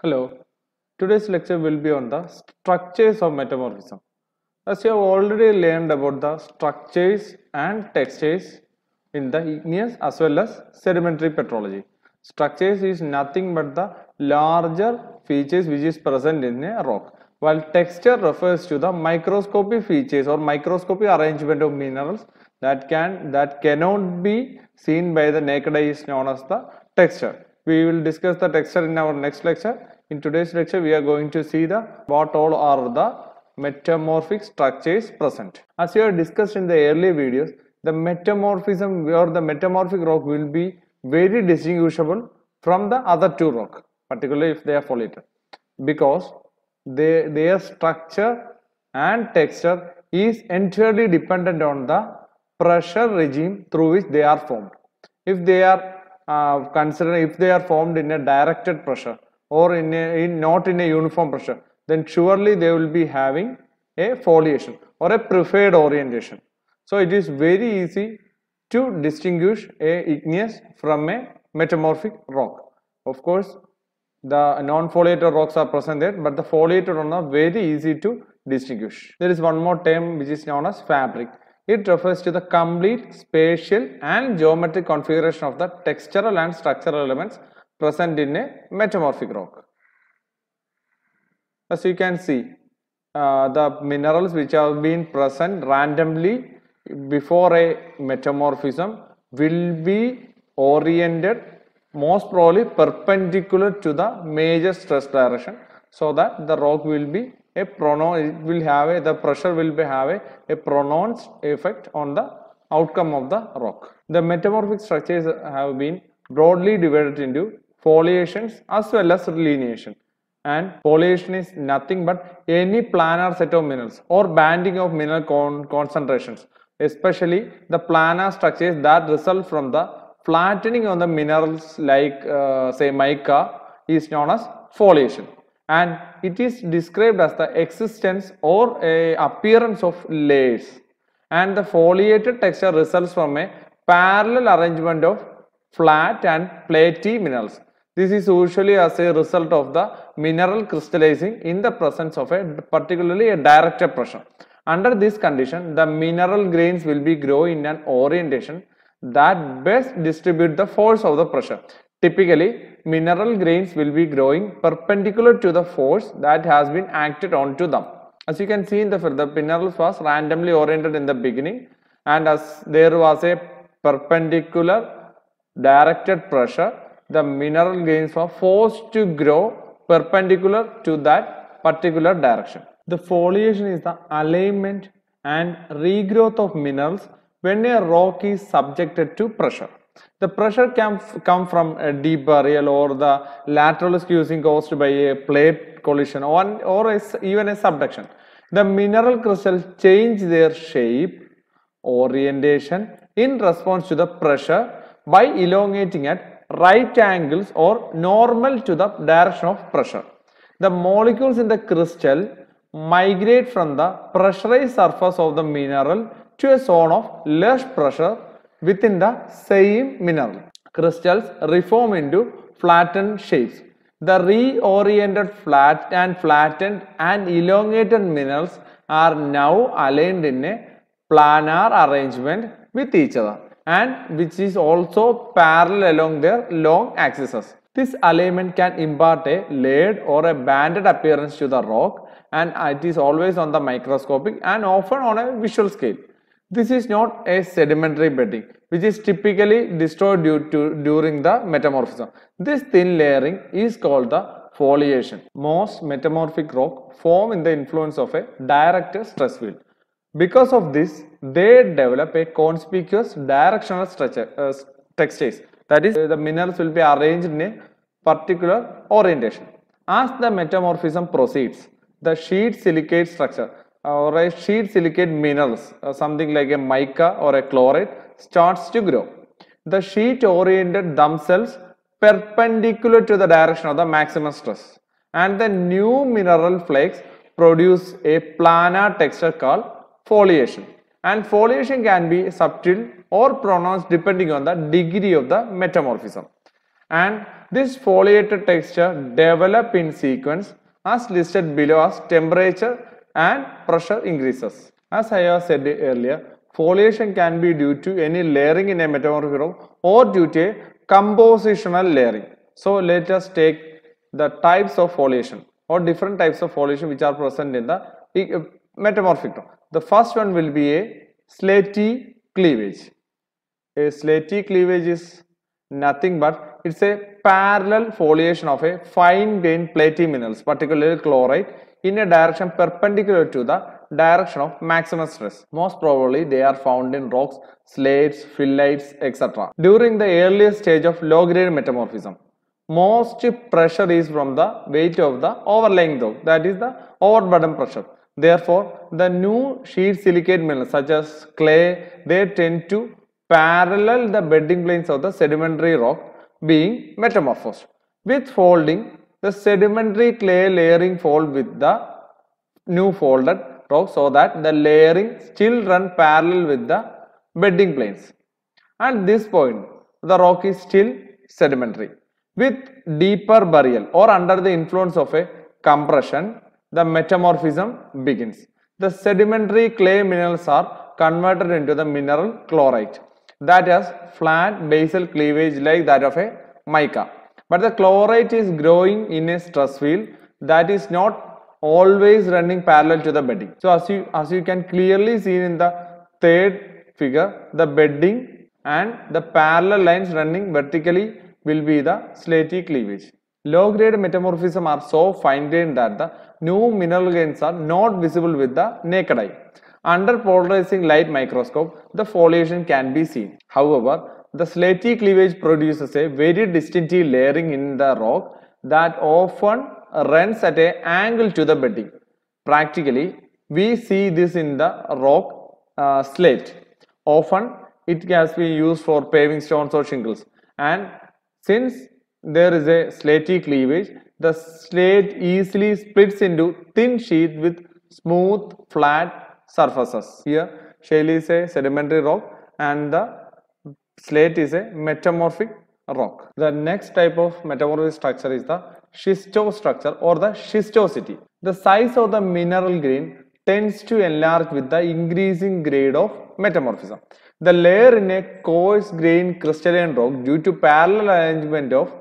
Hello, today's lecture will be on the structures of metamorphism. As you have already learned about the structures and textures in the igneous as well as sedimentary petrology. Structures is nothing but the larger features which is present in a rock, while texture refers to the microscopic features or microscopic arrangement of minerals that cannot be seen by the naked eye is known as the texture. We will discuss the texture in our next lecture. In today's lecture, we are going to see what all are the metamorphic structures present. As we have discussed in the earlier videos, the metamorphism or the metamorphic rock will be very distinguishable from the other two rock, particularly if they are foliated, because their structure and texture is entirely dependent on the pressure regime through which they are formed. If they are if they are formed in a directed pressure or not in a uniform pressure, then surely they will be having a foliation or a preferred orientation. So it is very easy to distinguish a igneous from a metamorphic rock. Of course, the non-foliated rocks are present there, but the foliated ones are very easy to distinguish. There is one more term which is known as fabric. It refers to the complete spatial and geometric configuration of the textural and structural elements present in a metamorphic rock. As you can see, the minerals which have been present randomly before a metamorphism will be oriented most probably perpendicular to the major stress direction, so that the rock will be the pressure will have a pronounced effect on the outcome of the rock. The metamorphic structures have been broadly divided into foliations as well as lineation. And foliation is nothing but any planar set of minerals or banding of mineral concentrations, especially the planar structures that result from the flattening on the minerals like say mica is known as foliation, and it is described as the existence or a appearance of layers, and the foliated texture results from a parallel arrangement of flat and platy minerals. This is usually as a result of the mineral crystallizing in the presence of particularly a directed pressure. Under this condition, the mineral grains will be growing in an orientation that best distribute the force of the pressure. Typically, mineral grains will be growing perpendicular to the force that has been acted onto them. As you can see in the minerals was randomly oriented in the beginning, and as there was a perpendicular directed pressure, the mineral grains were forced to grow perpendicular to that particular direction. The foliation is the alignment and regrowth of minerals when a rock is subjected to pressure. The pressure can come from a deep burial or the lateral squeezing caused by a plate collision or even a subduction. The mineral crystals change their shape, orientation in response to the pressure by elongating at right angles or normal to the direction of pressure. The molecules in the crystal migrate from the pressurized surface of the mineral to a zone of less pressure within the same mineral. Crystals reform into flattened shapes. The reoriented flattened and elongated minerals are now aligned in a planar arrangement with each other, and which is also parallel along their long axes. This alignment can impart a layered or a banded appearance to the rock, and it is always on the microscopic and often on a visual scale. This is not a sedimentary bedding, which is typically destroyed during the metamorphism. This thin layering is called the foliation. Most metamorphic rock form in the influence of a directed stress field. Because of this, they develop a conspicuous directional textures. That is, the minerals will be arranged in a particular orientation. As the metamorphism proceeds, the sheet silicate structure or a sheet silicate minerals, something like a mica or a chloride, starts to grow. The sheet oriented themselves perpendicular to the direction of the maximum stress, and the new mineral flakes produce a planar texture called foliation. And foliation can be subtle or pronounced depending on the degree of the metamorphism. And this foliated texture develop in sequence as listed below as temperature and pressure increases. As I have said earlier, foliation can be due to any layering in a metamorphic rock or due to a compositional layering. So let us take the types of foliation or different types of foliation which are present in the metamorphic rock. The first one will be a slaty cleavage. A slaty cleavage is nothing but it's a parallel foliation of a fine grained platy minerals, particularly chloride, in a direction perpendicular to the direction of maximum stress. Most probably they are found in rocks, slates, phyllites, etc. During the earliest stage of low grade metamorphism, most pressure is from the weight of the overlying rock, that is the overburden pressure. Therefore, the new sheet silicate minerals such as clay, they tend to parallel the bedding planes of the sedimentary rock being metamorphosed. With folding, the sedimentary clay layering fold with the new folded rock so that the layering still run parallel with the bedding planes. At this point, the rock is still sedimentary. With deeper burial or under the influence of a compression, the metamorphism begins. The sedimentary clay minerals are converted into the mineral chlorite that has flat basal cleavage like that of a mica. But the chlorite is growing in a stress field that is not always running parallel to the bedding. So as you can clearly see in the third figure, the bedding and the parallel lines running vertically will be the slaty cleavage. Low grade metamorphism are so fine grained that the new mineral grains are not visible with the naked eye. Under polarizing light microscope, the foliation can be seen. However, the slaty cleavage produces a very distinctive layering in the rock that often runs at an angle to the bedding. Practically, we see this in the rock slate. Often, it has been used for paving stones or shingles. And since there is a slaty cleavage, the slate easily splits into thin sheet with smooth, flat surfaces. Here, shale is a sedimentary rock and the slate is a metamorphic rock. The next type of metamorphic structure is the schistostructure or the schistosity. The size of the mineral grain tends to enlarge with the increasing grade of metamorphism. The layer in a coarse grained crystalline rock due to parallel arrangement of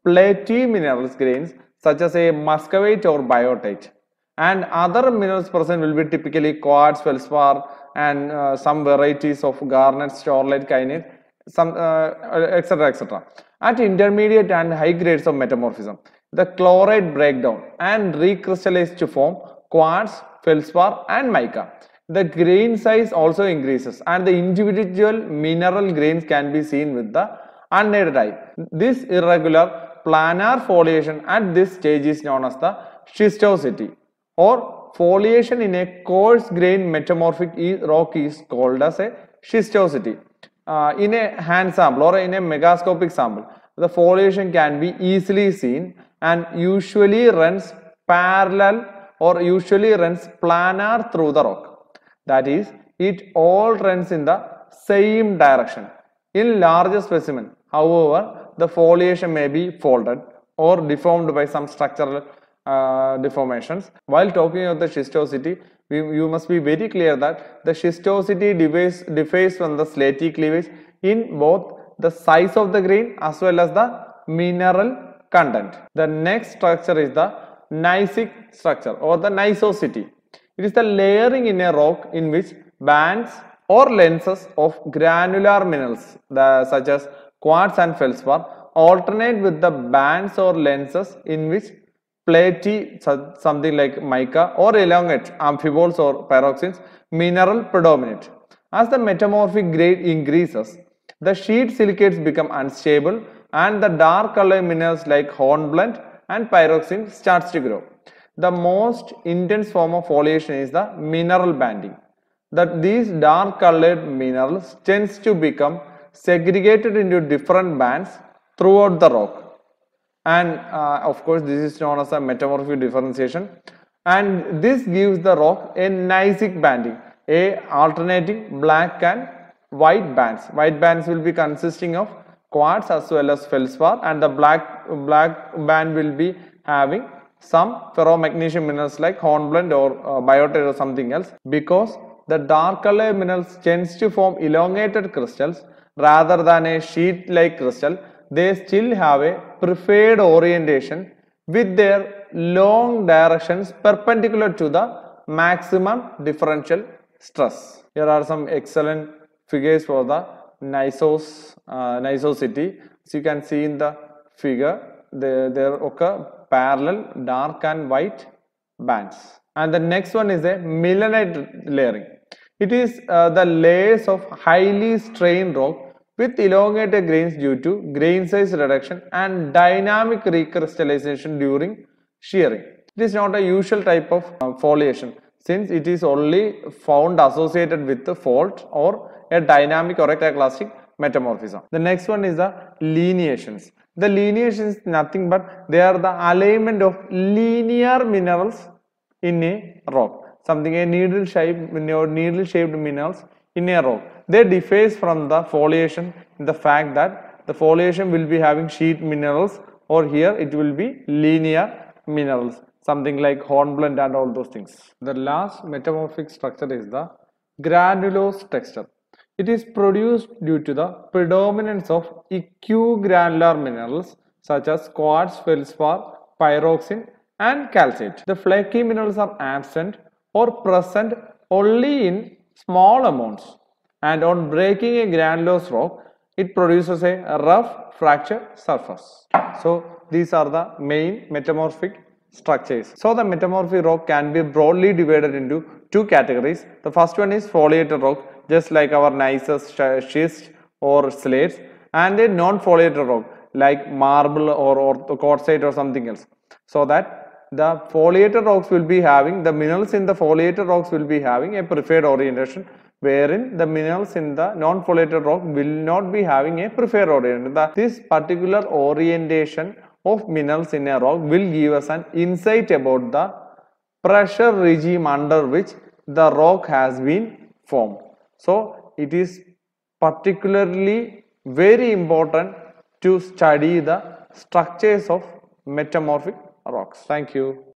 platy minerals grains such as a muscovite or biotite, and other minerals present will be typically quartz, feldspar, and some varieties of garnet, storlite, kyanite, some etc. etc. At intermediate and high grades of metamorphism, the chloride breakdown and recrystallize to form quartz, feldspar, and mica. The grain size also increases and the individual mineral grains can be seen with the unaided eye. This irregular planar foliation at this stage is known as the schistosity, or foliation in a coarse grained metamorphic rock is called as a schistosity. In a hand sample or in a megascopic sample, the foliation can be easily seen and usually runs parallel or usually runs planar through the rock. That is, it all runs in the same direction. In larger specimen, however, the foliation may be folded or deformed by some structural deformations. While talking about the schistosity, you must be very clear that the schistosity differs from the slaty cleavage in both the size of the grain as well as the mineral content. The next structure is the gneissic structure or the gneissosity. It is the layering in a rock in which bands or lenses of granular minerals such as quartz and feldspar alternate with the bands or lenses in which platy, something like mica, or elongate amphiboles or pyroxenes mineral predominate. As the metamorphic grade increases, the sheet silicates become unstable and the dark color minerals like hornblende and pyroxene starts to grow. The most intense form of foliation is the mineral banding. These dark colored minerals tends to become segregated into different bands throughout the rock, and of course this is known as a metamorphic differentiation, and this gives the rock a gneissic banding, a alternating black and white bands. White bands will be consisting of quartz as well as feldspar, and the black band will be having some ferromagnesium minerals like hornblende or biotite or something else, because the dark color minerals tends to form elongated crystals rather than a sheet like crystal. They still have a preferred orientation with their long directions perpendicular to the maximum differential stress. Here are some excellent figures for the gneiss-nicosity. As you can see in the figure, there occur parallel dark and white bands. And the next one is a melanite layering. It is the layers of highly strained rock with elongated grains due to grain size reduction and dynamic recrystallization during shearing. It is not a usual type of foliation, since it is only found associated with the fault or a dynamic or a classic metamorphism. The next one is the lineations. The lineations is nothing but they are the alignment of linear minerals in a rock. Something a needle shaped minerals in a rock. They differ from the foliation in the fact that the foliation will be having sheet minerals, or here it will be linear minerals, something like hornblende and all those things. The last metamorphic structure is the granulose texture. It is produced due to the predominance of equigranular minerals such as quartz, feldspar, pyroxene and calcite. The flaky minerals are absent or present only in small amounts, and on breaking a granulose rock, it produces a rough fracture surface. So these are the main metamorphic structures. So the metamorphic rock can be broadly divided into two categories. The first one is foliated rock, just like our gneiss, schist or slates, and a non-foliated rock like marble or quartzite or something else. So that the foliated rocks will be having, the minerals in the foliated rocks will be having a preferred orientation, wherein the minerals in the non-foliated rock will not be having a preferred orientation. This particular orientation of minerals in a rock will give us an insight about the pressure regime under which the rock has been formed. So it is particularly very important to study the structures of metamorphic rocks. Thank you.